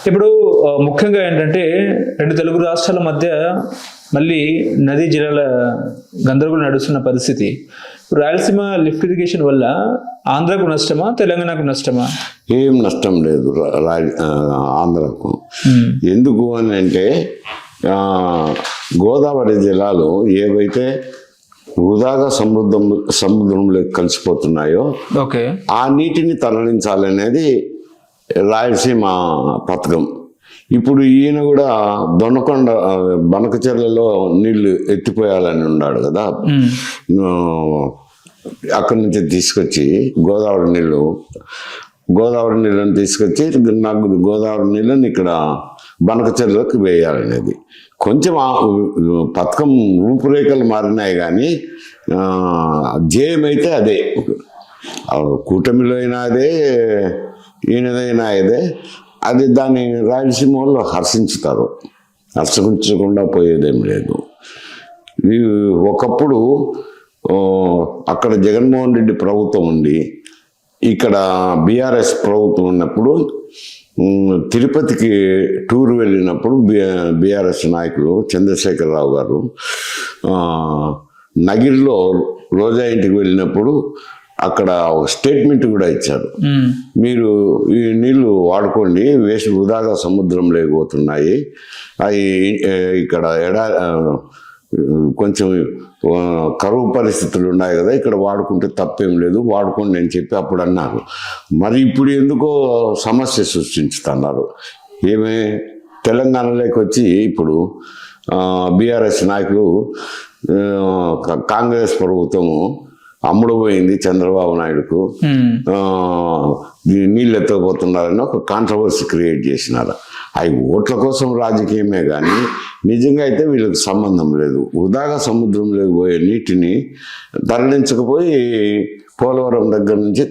ఇప్పుడు ముఖ్యంగా ఏంటంటే రెండు తెలుగు రాష్ట్రాల మధ్య మళ్ళీ నదీ జలాల గందరగోళం నడుస్తున్న పరిస్థితి. రాయలసీమ లిఫ్ట్ ఇరిగేషన్ వల్ల ఆంధ్రకు నష్టమా, తెలంగాణకు నష్టమా? ఏం నష్టం లేదు ఆంధ్రకు. ఎందుకు అని అంటే గోదావరి జలాలు ఏవైతే వృధాగా సముద్రంలోకి కలిసిపోతున్నాయో ఆ నీటిని తరలించాలనేది రాయలసీమ పథకం. ఇప్పుడు ఈయన కూడా దొండకొండ బనకచెర్లలో నీళ్లు ఎత్తిపోయాలని ఉన్నాడు కదా, అక్కడి నుంచి తీసుకొచ్చి గోదావరి నీళ్ళని తీసుకొచ్చి నాకు గోదావరి నీళ్ళని ఇక్కడ బనకచెర్లలోకి వేయాలనేది. కొంచెం పథకం రూపురేఖలు మారినాయి కానీ ధ్యేయమైతే అదే. కూటమిలో అయినా అదే, ఈయనదైనా అదే. అది దాన్ని రాయలసీమ వాళ్ళు హర్షించకుండా పోయేదేం లేదు. ఒకప్పుడు అక్కడ జగన్మోహన్ రెడ్డి ప్రభుత్వం ఉండి ఇక్కడ బీఆర్ఎస్ ప్రభుత్వం ఉన్నప్పుడు తిరుపతికి టూర్ వెళ్ళినప్పుడు బీఆర్ఎస్ నాయకులు చంద్రశేఖరరావు గారు నగిరిలో రోజా ఇంటికి వెళ్ళినప్పుడు అక్కడ ఒక స్టేట్మెంట్ కూడా ఇచ్చారు. మీరు ఈ నీళ్లు వాడుకోండి, వేస్ట్ వృధాగా సముద్రం లేకపోతున్నాయి, అవి ఇక్కడ కొంచెం కరువు పరిస్థితులు ఉన్నాయి కదా, ఇక్కడ వాడుకుంటే తప్పేం లేదు, వాడుకోండి అని చెప్పి అప్పుడు అన్నారు. మరి ఇప్పుడు ఎందుకో సమస్య సృష్టించుతున్నారు. ఏమే తెలంగాణలోకి వచ్చి ఇప్పుడు బీఆర్ఎస్ నాయకులు కాంగ్రెస్ ప్రభుత్వము అమ్ముడు పోయింది చంద్రబాబు నాయుడుకు, నీళ్ళు ఎత్తకపోతున్నారని ఒక కాంట్రవర్సీ క్రియేట్ చేసినారు. అవి ఓట్ల కోసం రాజకీయమే కానీ నిజంగా అయితే వీళ్ళకి సంబంధం లేదు. వృధాగా సముద్రంలోకి పోయే నీటిని తరలించకపోయి పోలవరం దగ్గర నుంచి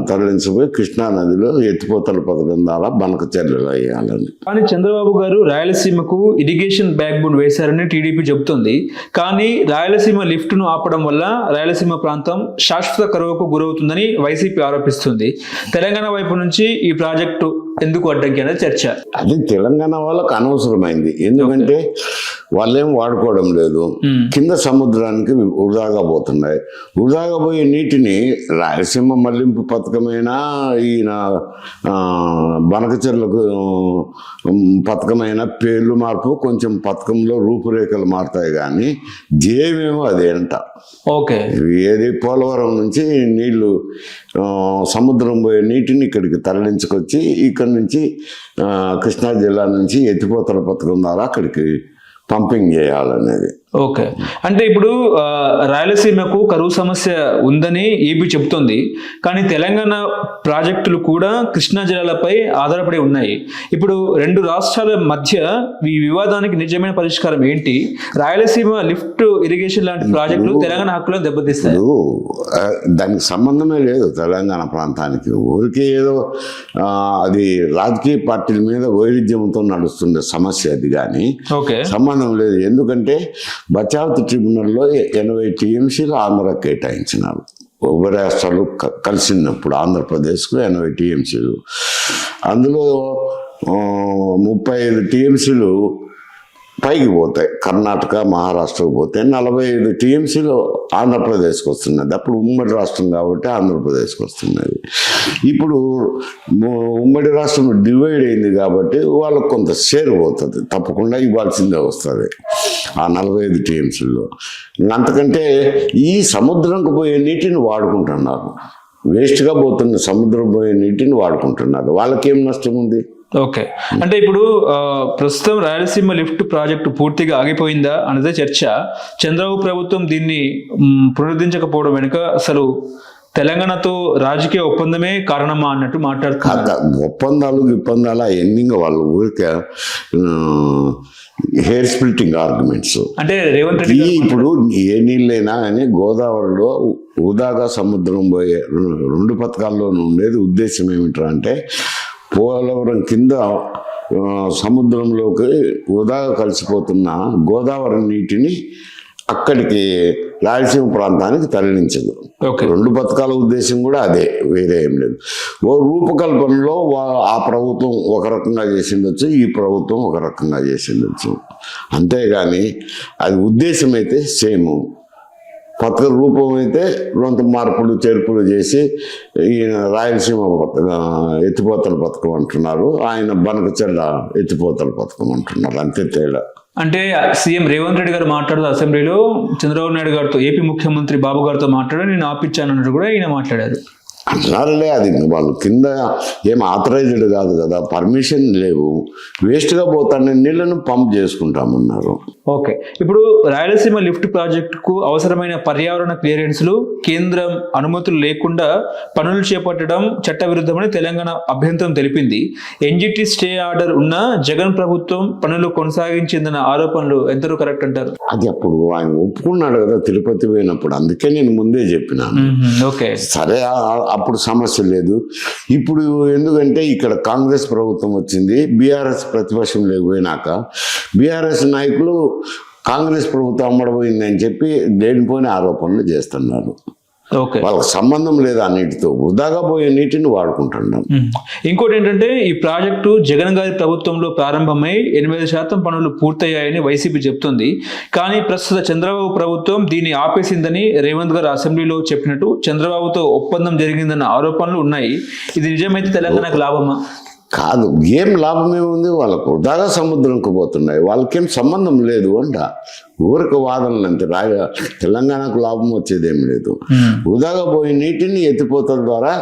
తరలించబోయి కృష్ణా నదిలో ఎత్తిపోతల పథకం ద్వారా బనకచెర్లలో వేయాలని. కానీ చంద్రబాబు గారు రాయలసీమకు ఇరిగేషన్ బ్యాక్ బోన్ వేశారని టీడీపీ చెబుతుంది. కానీ రాయలసీమ లిఫ్ట్ ను ఆపడం వల్ల రాయలసీమ ప్రాంతం శాశ్వత కరువుకు గురవుతుందని వైసీపీ ఆరోపిస్తుంది. తెలంగాణ వైపు నుంచి ఈ ప్రాజెక్టు ఎందుకు అడ్డంకి అనేది చర్చ. అది తెలంగాణ వాళ్ళకు అనవసరమైంది. ఎందుకంటే వాళ్ళేం వాడుకోవడం లేదు, కింద సముద్రానికి వృధాగా పోతున్నాయి. వృధాగా పోయే నీటిని రాయలసీమ మళ్లింపు పథకమైనా ఈయన బనకచెర్లకు పథకమైన పేర్లు మార్పు, కొంచెం పథకంలో రూపురేఖలు మారుతాయి కానీ ధ్యేయమేమో అదేంట. ఏది పోలవరం నుంచి నీళ్లు సముద్రం పోయే నీటిని ఇక్కడికి తరలించుకొచ్చి ఇక్కడి నుంచి కృష్ణా జిల్లా నుంచి ఎత్తిపోతల పథకం ద్వారా అక్కడికి పంపింగ్ చేయాలనేది. అంటే ఇప్పుడు రాయలసీమకు కరువు సమస్య ఉందని ఏపీ చెబుతోంది. కానీ తెలంగాణ ప్రాజెక్టులు కూడా కృష్ణా జలాలపై ఆధారపడి ఉన్నాయి. ఇప్పుడు రెండు రాష్ట్రాల మధ్య ఈ వివాదానికి నిజమైన పరిష్కారం ఏంటి? రాయలసీమ లిఫ్ట్ ఇరిగేషన్ లాంటి ప్రాజెక్టులు తెలంగాణ హక్కులను దెబ్బతీస్తాయి. దానికి సంబంధమే లేదు తెలంగాణ ప్రాంతానికి. ఊరికే ఏదో అది రాజకీయ పార్టీల మీద వైరుధ్యంతో నడుస్తుండే సమస్య అది, కానీ సంబంధం లేదు. ఎందుకంటే బచావత్ ట్రిబ్యునల్లో 80 టీఎంసీలు ఆంధ్ర కేటాయించినారు. ఉభయ రాష్ట్రాలు కలిసినప్పుడు ఆంధ్రప్రదేశ్కు 80 టీఎంసీలు, అందులో 35 టీఎంసీలు పైకి పోతాయి, కర్ణాటక మహారాష్ట్రకు పోతే 45 టీఎంసీలు ఆంధ్రప్రదేశ్కి వస్తున్నది. అప్పుడు ఉమ్మడి రాష్ట్రం కాబట్టి ఆంధ్రప్రదేశ్కి వస్తున్నది. ఇప్పుడు ఉమ్మడి రాష్ట్రం డివైడ్ అయింది కాబట్టి వాళ్ళకు కొంత షేర్ పోతుంది, తప్పకుండా ఇవ్వాల్సిందే వస్తుంది ఆ 45 టీఎంసీల్లో. అంతకంటే ఈ సముద్రంకు పోయే నీటిని వాడుకుంటున్నారు, వేస్ట్గా పోతున్న సముద్రం పోయే నీటిని వాడుకుంటున్నారు. వాళ్ళకేం నష్టం ఉంది? అంటే ఇప్పుడు ప్రస్తుతం రాయలసీమ లిఫ్ట్ ప్రాజెక్టు పూర్తిగా ఆగిపోయిందా అన్నదే చర్చ. చంద్రబాబు ప్రభుత్వం దీన్ని పునరుద్ధరించకపోవడం వెనుక అసలు తెలంగాణతో రాజకీయ ఒప్పందమే కారణమా అన్నట్టు మాట్లాడుతున్నారు. ఒప్పందాలు ఎండింగ్ వాళ్ళు ఊరికే హెయిర్ స్ప్లిట్టింగ్ ఆర్గ్యుమెంట్స్. అంటే రేవంత్ రెడ్డి ఇప్పుడు ఏ నీళ్ళైనా కానీ గోదావరిలో వృధాగా సముద్రం పోయే 2 పథకాల్లో ఉండేది ఉద్దేశం ఏమిటంటే అంటే పోలవరం కింద సముద్రంలోకి వృధాగా కలిసిపోతున్న గోదావరి నీటిని అక్కడికి రాయలసీమ ప్రాంతానికి తరలించదు. ఓకే. 2 పథకాల ఉద్దేశం కూడా అదే, వేరే ఏం లేదు. ఓ రూపకల్పనలో ఆ ప్రభుత్వం ఒక రకంగా చేసిండొచ్చు, ఈ ప్రభుత్వం ఒక రకంగా చేసిండొచ్చు. అంతేగాని అది ఉద్దేశం అయితే సేమ్. పథక రూపం అయితే కొంత మార్పులు చేర్పులు చేసి ఈయన రాయలసీమ ఎత్తిపోతల పథకం అంటున్నారు, ఆయన బనకచెర్ల ఎత్తిపోతల పథకం అంటున్నారు, అంతే తేడా. అంటే సీఎం రేవంత్ రెడ్డి గారు మాట్లాడుతూ అసెంబ్లీలో చంద్రబాబు నాయుడు గారితో, ఏపీ ముఖ్యమంత్రి బాబు గారితో మాట్లాడి నేను ఆపిచ్చానన్నట్టు కూడా ఈయన మాట్లాడారు. అన్నారులే, అది వాళ్ళు కింద ఏం ఆథరైజ్డ్ కాదు కదా, పర్మిషన్ లేవు, వేస్ట్గా పోతానే నీళ్లను పంప్ చేసుకుంటామన్నారు. ఓకే. ఇప్పుడు రాయలసీమ లిఫ్ట్ ప్రాజెక్టుకు అవసరమైన పర్యావరణ క్లియరెన్స్లు కేంద్రం అనుమతులు లేకుండా పనులు చేపట్టడం చట్టవిరుద్ధమని తెలంగాణ అభ్యంతరం తెలిపింది. ఎన్జిటి స్టే ఆర్డర్ ఉన్న జగన్ ప్రభుత్వం పనులు కొనసాగించిందన్న ఆరోపణలు ఎంతవరకు కరెక్ట్ అంటారు? అది అప్పుడు ఆయన ఒప్పుకున్నాడు కదా తిరుపతి పోయినప్పుడు, అందుకే నేను ముందే చెప్పినాను. ఓకే, సరే, అప్పుడు సమస్య లేదు. ఇప్పుడు ఎందుకంటే ఇక్కడ కాంగ్రెస్ ప్రభుత్వం వచ్చింది, బీఆర్ఎస్ ప్రతిపక్షం లేకపోయినాక బీఆర్ఎస్ నాయకులు కాంగ్రెస్ ప్రభుత్వం అమ్మడపోయింది అని చెప్పి లేనిపోయిన ఆరోపణలు చేస్తున్నారు. ఓకే, వాళ్ళకి సంబంధం లేదు ఆ నీటితో, వృధాగా పోయే నీటిని వాడుకుంటున్నాం. ఇంకోటి ఏంటంటే ఈ ప్రాజెక్టు జగన్ గారి ప్రభుత్వంలో ప్రారంభమై 80% పనులు పూర్తయ్యాయని వైసీపీ చెప్తుంది. కానీ ప్రస్తుత చంద్రబాబు ప్రభుత్వం దీన్ని ఆపేసిందని రేవంత్ గారు అసెంబ్లీలో చెప్పినట్టు చంద్రబాబుతో ఒప్పందం జరిగిందన్న ఆరోపణలు ఉన్నాయి. ఇది నిజమైతే తెలంగాణకు లాభమా? కాదు, ఏం లాభమేముంది, వాళ్ళకు వృధాగా సముద్రంకు పోతున్నాయి, వాళ్ళకేం సంబంధం లేదు అంట. ఊరికి వాదనలు అంతే, తెలంగాణకు లాభం వచ్చేదేం లేదు. వృధాగా పోయి నీటిని ఎత్తిపోతల ద్వారా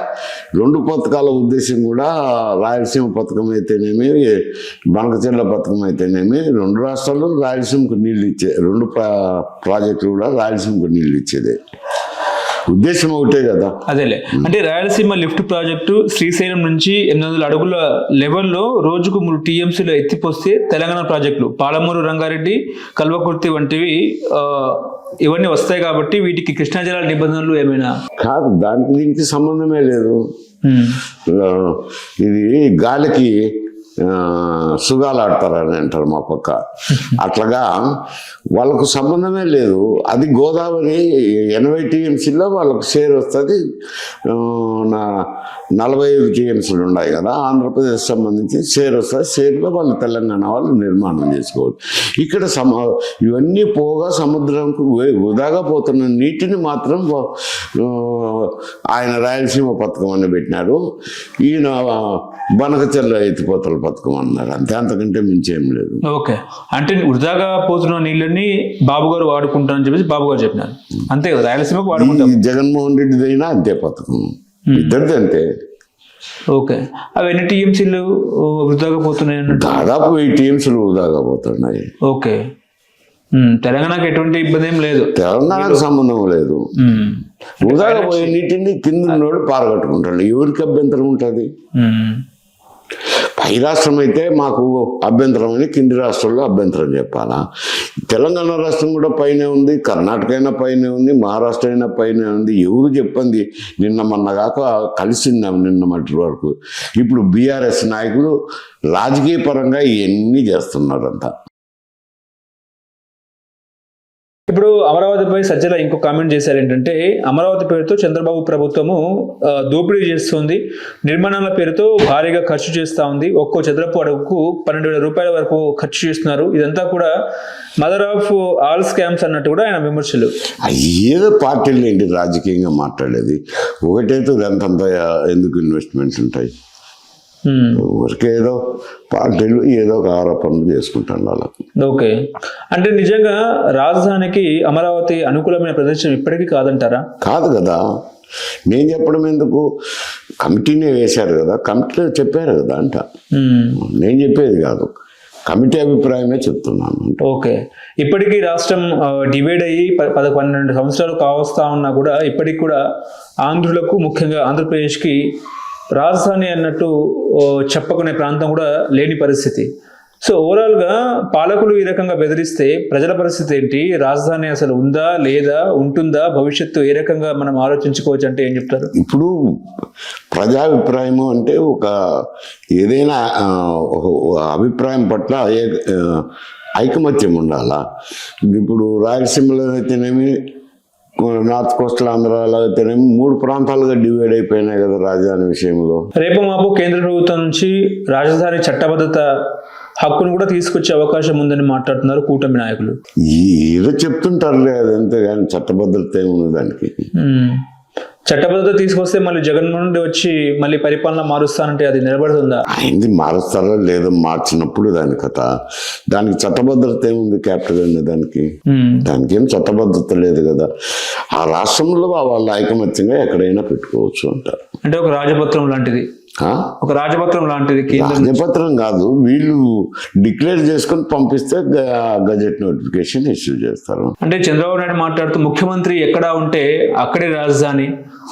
2 పథకాల ఉద్దేశం కూడా, రాయలసీమ పథకం అయితేనేమి బనకచెర్ల పథకం అయితేనేమి 2 రాష్ట్రాలు రాయలసీమకు నీళ్ళు ఇచ్చే 2 ప్రాజెక్టులు కూడా రాయలసీమకు నీళ్ళు ఇచ్చేదే, ఉద్దేశం ఒకటే కదా. అదేలే, అంటే రాయలసీమ లిఫ్ట్ ప్రాజెక్టు శ్రీశైలం నుంచి 800 అడుగుల లెవెల్లో రోజుకు 3 టీఎంసీలు ఎత్తిపోస్తే తెలంగాణ ప్రాజెక్టులు పాలమూరు రంగారెడ్డి కల్వకుర్తి వంటివి ఇవన్నీ వస్తాయి కాబట్టి వీటికి కృష్ణా జలాల నిబంధనలు ఏమైనా కాదు, దానికి దీనికి సంబంధమే లేదు. ఇది గాలికి సుగాలు ఆడతారని అంటారు మా పక్క, అట్లాగా వాళ్ళకు సంబంధమే లేదు. అది గోదావరి 80 టీఎంసీలో వాళ్ళకు షేర్ వస్తుంది, 45 టీఎంసీలు ఉన్నాయి కదా ఆంధ్రప్రదేశ్ సంబంధించి షేర్ వస్తుంది. షేర్లో వాళ్ళు తెలంగాణ వాళ్ళు నిర్మాణం చేసుకోవచ్చు. ఇక్కడ ఇవన్నీ పోగా సముద్రంకు వృధాగా పోతున్న నీటిని మాత్రం ఆయన రాయలసీమ పథకం అని పెట్టినారు, ఈయన బనకచెర్ల ఎత్తిపోతల పథకం అన్నారు, అంతే, అంతకంటే మించేం లేదు. ఓకే, అంటే వృధాగా పోతున్న నీళ్ళని బాబు గారు వాడుకుంటారని చెప్పేసి బాబు గారు చెప్పినారు, అంతే కదా, రాయలసీమకు వాడుకుంటాం. జగన్మోహన్ రెడ్డిదైనా అంతే పథకం, ఇద్దరిది అంతే. ఓకే, అవి ఎన్ని టీఎంసీలు వృధాగా పోతున్నాయి అన్నట్టు? దాదాపు 8 టీఎంసీలు వృధాగా పోతున్నాయి. ఓకే, తెలంగాణకు ఎటువంటి ఇబ్బంది ఏం లేదు, తెలంగాణకు సంబంధం లేదు. వృధాగా పోయే నీటిని కింద పారగట్టుకుంటాడు, ఎవరికి అభ్యంతరం ఉంటుంది? పై రాష్ట్రం అయితే మాకు అభ్యంతరం అని కింది రాష్ట్రంలో అభ్యంతరం చెప్పాలా? తెలంగాణ రాష్ట్రం కూడా పైనే ఉంది, కర్ణాటక అయినా పైనే ఉంది, మహారాష్ట్ర అయినా పైనే ఉంది. ఎవరు చెప్పింది? నిన్న మొన్నగాక కలిసిందాం నిన్న మట్టి వరకు. ఇప్పుడు బీఆర్ఎస్ నాయకులు రాజకీయ పరంగా ఇవన్నీ చేస్తున్నారంతా. ఇప్పుడు అమరావతిపై సజ్జల ఇంకో కామెంట్ చేశారు, ఏంటంటే అమరావతి పేరుతో చంద్రబాబు ప్రభుత్వము దోపిడీ చేస్తుంది, నిర్మాణాల పేరుతో భారీగా ఖర్చు చేస్తూ ఉంది, ఒక్కో చదరపు అడుగుకు 12,000 రూపాయల వరకు ఖర్చు చేస్తున్నారు, ఇదంతా కూడా మదర్ ఆఫ్ ఆల్ స్కామ్స్ అన్నట్టు కూడా ఆయన విమర్శలు. ఏదో పార్టీలు ఏంటి రాజకీయంగా మాట్లాడేది, ఒకటైతే దాంతంతా ఎందుకు ఇన్వెస్ట్మెంట్స్ ఉంటాయి? ఊరికే ఏదో పార్టీలు ఏదో ఒక ఆరోపణలు చేసుకుంటాను వాళ్ళకి. ఓకే, అంటే నిజంగా రాజధానికి అమరావతి అనుకూలమైన ప్రదేశం ఇప్పటికీ కాదంటారా? కాదు కదా, నేను చెప్పడం ఎందుకు, కమిటీనే వేశారు కదా, కమిటీలో చెప్పారు కదా అంట, నేను చెప్పేది కాదు, కమిటీ అభిప్రాయమే చెప్తున్నాను. ఓకే, ఇప్పటికీ రాష్ట్రం డివైడ్ అయ్యి 12 సంవత్సరాలు కావస్తా ఉన్నా కూడా ఇప్పటికి కూడా ఆంధ్రులకు, ముఖ్యంగా ఆంధ్రప్రదేశ్కి రాజధాని అన్నట్టు చెప్పుకునే ప్రాంతం కూడా లేని పరిస్థితి. సో ఓవరాల్గా పాలకులు ఈ రకంగా బెదిరిస్తే ప్రజల పరిస్థితి ఏంటి? రాజధాని అసలు ఉందా లేదా, ఉంటుందా, భవిష్యత్తు ఏ రకంగా మనం ఆలోచించుకోవచ్చు అంటే ఏం చెప్తారు? ఇప్పుడు ప్రజాభిప్రాయము అంటే ఒక ఏదైనా అభిప్రాయం పట్ల ఐకమత్యం ఉండాలా. ఇప్పుడు రాయలసీమలో అయితేనేమి నార్త్ కోస్టల్ ఆంధ్రాలో అయితేనేమి 3 ప్రాంతాలుగా డివైడ్ అయిపోయినాయి కదా రాజధాని విషయంలో. రేపు మాపు కేంద్ర ప్రభుత్వం నుంచి రాజధాని చట్టబద్ధత హక్కును కూడా తీసుకొచ్చే అవకాశం ఉందని మాట్లాడుతున్నారు కూటమి నాయకులు. ఏదో చెప్తుంటారులే, అదంతే కానీ చట్టభద్రత ఏముంది దానికి. చట్టబద్ధత తీసుకొస్తే మళ్ళీ జగన్మోహన్ రెడ్డి వచ్చి మళ్ళీ పరిపాలన మారుస్తానంటే అది నిలబడుతుందా? అయింది మారుస్తారో లేదో, మార్చినప్పుడు దాని కథ. దానికి చట్టభద్రత ఏముంది క్యాపిటల్ అనే దానికి? దానికి ఏం చట్టభద్రత లేదు కదా. ఆ రాష్ట్రంలో వాళ్ళ ఐకమత్యంగా ఎక్కడైనా పెట్టుకోవచ్చు అంటారు. అంటే ఒక రాజపత్రం లాంటిది, ఒక రాజపత్రం లాంటిది. రాజపత్రం కాదు, వీళ్ళు డిక్లేర్ చేసుకొని పంపిస్తే గజెట్ నోటిఫికేషన్ ఇష్యూ చేస్తారు. అంటే చంద్రబాబు నాయుడు మాట్లాడుతూ ముఖ్యమంత్రి ఎక్కడ ఉంటే అక్కడే రాజధాని,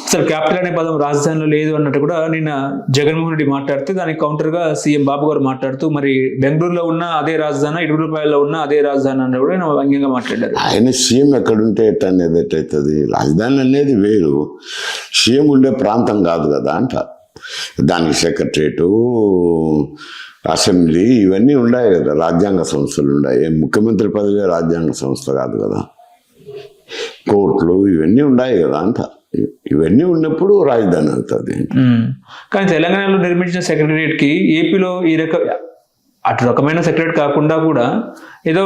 అసలు క్యాపిటల్ అనే పదం రాజధానిలో లేదు అన్నట్టు కూడా నిన్న జగన్మోహన్ రెడ్డి మాట్లాడితే దానికి కౌంటర్ గా సీఎం బాబు గారు మాట్లాడుతూ మరి బెంగళూరులో ఉన్న అదే రాజధాని, ఇడుగులపాయలో ఉన్న అదే రాజధాని అన్న కూడా వ్యంగ్యంగా మాట్లాడారు. ఆయన సీఎం ఎక్కడుంటే ఎట్లా అనేది ఎట్టవుతుంది? రాజధాని అనేది వేరు, సీఎం ఉండే ప్రాంతం కాదు కదా అంట. దానికి సెక్రటరేటు, అసెంబ్లీ ఇవన్నీ ఉన్నాయి కదా, రాజ్యాంగ సంస్థలు ఉన్నాయి. ముఖ్యమంత్రి పదవి రాజ్యాంగ సంస్థ కాదు కదా. కోర్టులు ఇవన్నీ ఉన్నాయి కదా అంట. ఇవన్నీ ఉన్నప్పుడు రాజధాని అవుతుంది. కానీ తెలంగాణలో నిర్మించిన సెక్రటరియట్ కి ఏపీలో ఈ అటు రకమైన సెక్రటరీ కాకుండా కూడా ఏదో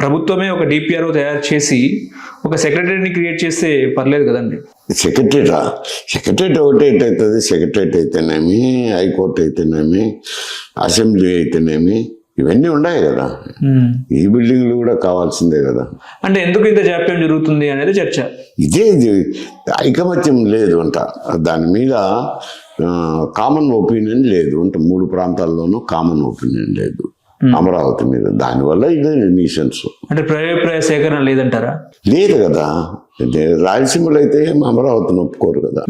ప్రభుత్వమే ఒక డిపిఆర్ఓ తయారు చేసి ఒక సెక్రటరీని క్రియేట్ చేస్తే పర్లేదు కదండి. సెక్రటరేట్ ఒకటి ఎట్టవుతుంది? సెక్రటరేట్ అయితేనేమి, హైకోర్టు అయితేనేమి, అసెంబ్లీ అయితేనేమి ఇవన్నీ ఉన్నాయి కదా. ఈ బిల్డింగ్లు కూడా కావాల్సిందే కదా. అంటే ఎందుకు ఇంత జాప్యం జరుగుతుంది అనేది చర్చ. ఇదే ఐకమత్యం లేదు అంట. దాని మీద కామన్ ఒపీనియన్ లేదు అంట. 3 ప్రాంతాల్లోనూ కామన్ ఒపీనియన్ లేదు అమరావతి మీద. దానివల్ల ఇదే న్యూసెన్స్. అంటే అభిప్రాయ సేకరణ లేదంటారా? లేదు కదా. రాయలసీమలో అయితే అమరావతిని ఒప్పుకోరు కదా.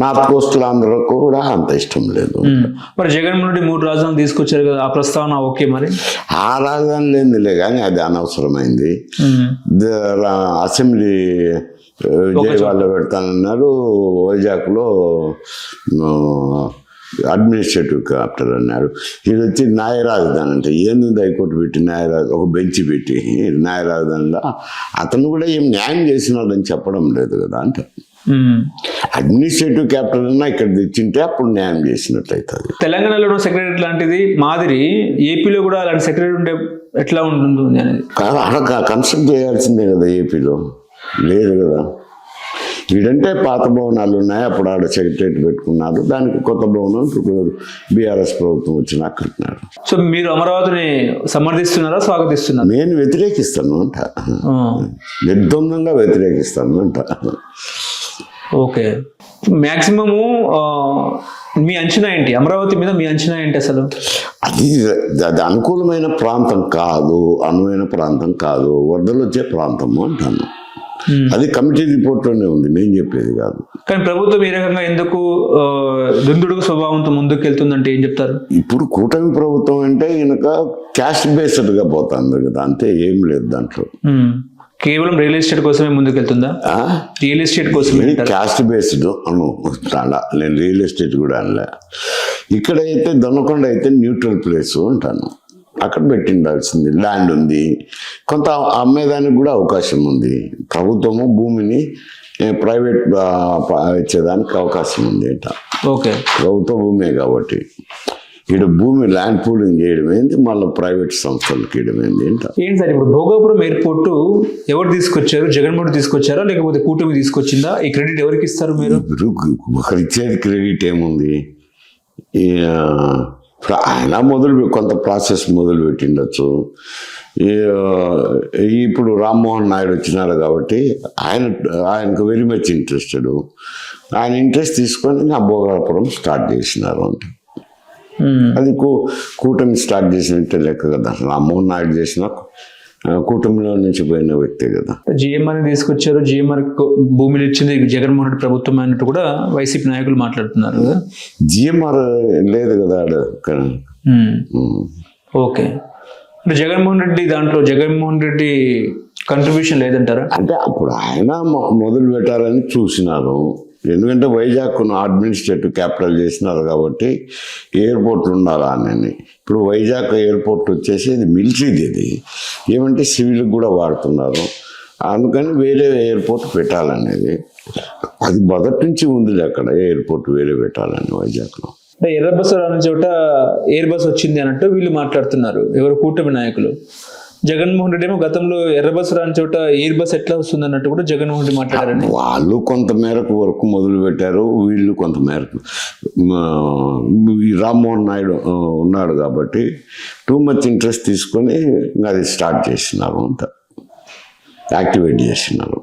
నార్త్ కోస్టల్ ఆంధ్రకు కూడా అంత ఇష్టం లేదు. మరి జగన్మోహన్ రెడ్డి 3 రాజధానులు తీసుకొచ్చారు కదా, ఆ ప్రస్తావన ఓకే. మరి ఆ రాజధాని లేనిలే కానీ అది అనవసరమైంది. అసెంబ్లీ విజయవాడలో పెడతానన్నారు, వైజాగ్లో అడ్మినిస్ట్రేటివ్ క్యాపిటల్ అన్నారు. ఇది వచ్చి న్యాయ రాజధాని అంటే ఏంది? హైకోర్టు పెట్టి ఒక బెంచ్ పెట్టి న్యాయ రాజధానిలో అతను కూడా ఏం న్యాయం చేసినాడని చెప్పడం లేదు కదా అంటే. అడ్మినిస్ట్రేటివ్ క్యాపిటల్ అన్నా ఇక్కడ తెచ్చింటే అప్పుడు న్యాయం చేసినట్లు అవుతుంది. తెలంగాణలో సెక్రటరీ లాంటిది మాదిరి ఏపీలో కూడా అలాంటి సెక్రటరీ ఉంటే ఎట్లా ఉంటుంది అనేది అక్కడ కన్స్ట్రక్ట్ చేయాల్సిందే కదా. ఏపీలో లేదు కదా. వీడంటే పాత భవనాలు ఉన్నాయి, అప్పుడు ఆడ సెక్రటరేట్ పెట్టుకున్నారు. దానికి కొత్త భవనం బీఆర్ఎస్ ప్రభుత్వం వచ్చినా కట్టినారు. సో మీరు అమరావతిని సమర్థిస్తున్నారా, స్వాగతిస్తున్నారా? నేను వ్యతిరేకిస్తాను అంట, నిర్ద్వందంగా వ్యతిరేకిస్తాను అంట. ఓకే, మ్యాక్సిమము మీ అంచనా ఏంటి అమరావతి మీద? మీ అంచనా ఏంటి అసలు? అది అనుకూలమైన ప్రాంతం కాదు, అనువైన ప్రాంతం కాదు, వరదలు వచ్చే ప్రాంతము అంటాను. అది కమిటీ రిపోర్ట్లోనే ఉంది, నేను చెప్పేది కాదు. కానీ ప్రభుత్వం ఈ రకంగా ఎందుకు దుందుడుగు స్వభావంతో ముందుకు వెళ్తుందంటే ఏం చెప్తారు? ఇప్పుడు కూటమి ప్రభుత్వం అంటే ఈయనక క్యాస్ట్ బేస్డ్గా పోతుంది కదా, అంతే, ఏం లేదు దాంట్లో. కేవలం రియల్ ఎస్టేట్ కోసమే ముందుకు వెళ్తుందా? రియల్ ఎస్టేట్ కోసమే, క్యాస్ట్ బేస్డ్ అను అలా. నేను రియల్ ఎస్టేట్ కూడా అనలే. ఇక్కడైతే దొనకొండ అయితే న్యూట్రల్ ప్లేస్ అంటాను. అక్కడ పెట్టిండాల్సింది. ల్యాండ్ ఉంది, కొంత అమ్మేదానికి కూడా అవకాశం ఉంది. ప్రభుత్వము భూమిని ప్రైవేట్ ఇచ్చేదానికి అవకాశం ఉంది అంట. ఓకే, ప్రభుత్వ భూమే కాబట్టి ఇక్కడ భూమి ల్యాండ్ పూలింగ్ చేయడం ఏంటి, మళ్ళీ ప్రైవేట్ సంస్థలకు ఇవ్వడం ఏంటి అంట. ఏంటి సార్ ఇప్పుడు భోగాపురం ఎయిర్పోర్ట్ ఎవరు తీసుకొచ్చారు? జగన్మోహన్ తీసుకొచ్చారా లేకపోతే కూటమి తీసుకొచ్చిందా? ఈ క్రెడిట్ ఎవరికి ఇస్తారు మీరు? ఒకరు ఇచ్చేది క్రెడిట్ ఏముంది? ఆయన కొంత ప్రాసెస్ మొదలు పెట్టిండొచ్చు. ఇప్పుడు రామ్మోహన్ నాయుడు వచ్చినారు కాబట్టి ఆయనకు వెరీ మచ్ ఇంట్రెస్టెడ్. ఆయన ఇంట్రెస్ట్ తీసుకొని నా భోగాపురం స్టార్ట్ చేసినారు అంటే అది కూటమి స్టార్ట్ చేసినట్టే లెక్క కదా. రామ్మోహన్ నాయుడు చేసిన కూటమిలో నుంచి పోయిన వ్యక్తే కదా. జిఎంఆర్ తీసుకొచ్చారు, జిఎంఆర్ భూమిని ఇచ్చింది జగన్మోహన్ రెడ్డి ప్రభుత్వం అన్నట్టు కూడా వైసీపీ నాయకులు మాట్లాడుతున్నారు కదా. జిఎంఆర్ లేదు కదా ఆడ. ఓకే, అంటే జగన్మోహన్ రెడ్డి దాంట్లో జగన్మోహన్ రెడ్డి కంట్రిబ్యూషన్ లేదంటారా? అంటే అప్పుడు ఆయన మొదలు పెట్టారని చూసినారు. ఎందుకంటే వైజాగ్ను అడ్మినిస్ట్రేటివ్ క్యాపిటల్ చేసినారు కాబట్టి ఎయిర్పోర్ట్ ఉండాలా అని. ఇప్పుడు వైజాగ్ ఎయిర్పోర్ట్ వచ్చేసి ఇది మిలిటరీది. ఇది ఏమంటే సివిల్కి కూడా వాడుతున్నారు. అందుకని వేరే ఎయిర్పోర్ట్ పెట్టాలనేది అది మొదటి నుంచి ఉంది అక్కడ ఎయిర్పోర్ట్ వేరే పెట్టాలని వైజాగ్లో. అంటే ఎర్ర బస్సు రాని చోట ఎయిర్ బస్ వచ్చింది అన్నట్టు వీళ్ళు మాట్లాడుతున్నారు, ఎవరు కూటమి నాయకులు. జగన్మోహన్ రెడ్డి ఏమో గతంలో ఎర్ర బస్సు రాని చోట ఎయిర్ బస్ ఎట్లా వస్తుంది అన్నట్టు కూడా జగన్మోహన్ రెడ్డి మాట్లాడారని. వాళ్ళు కొంత మేరకు వర్క్ మొదలు పెట్టారు, వీళ్ళు కొంత మేరకు ఈ రామ్మోహన్ నాయుడు ఉన్నాడు కాబట్టి టూ మచ్ ఇంట్రెస్ట్ తీసుకొని అది స్టార్ట్ చేసినారు, అంతా యాక్టివేట్ చేసినారు.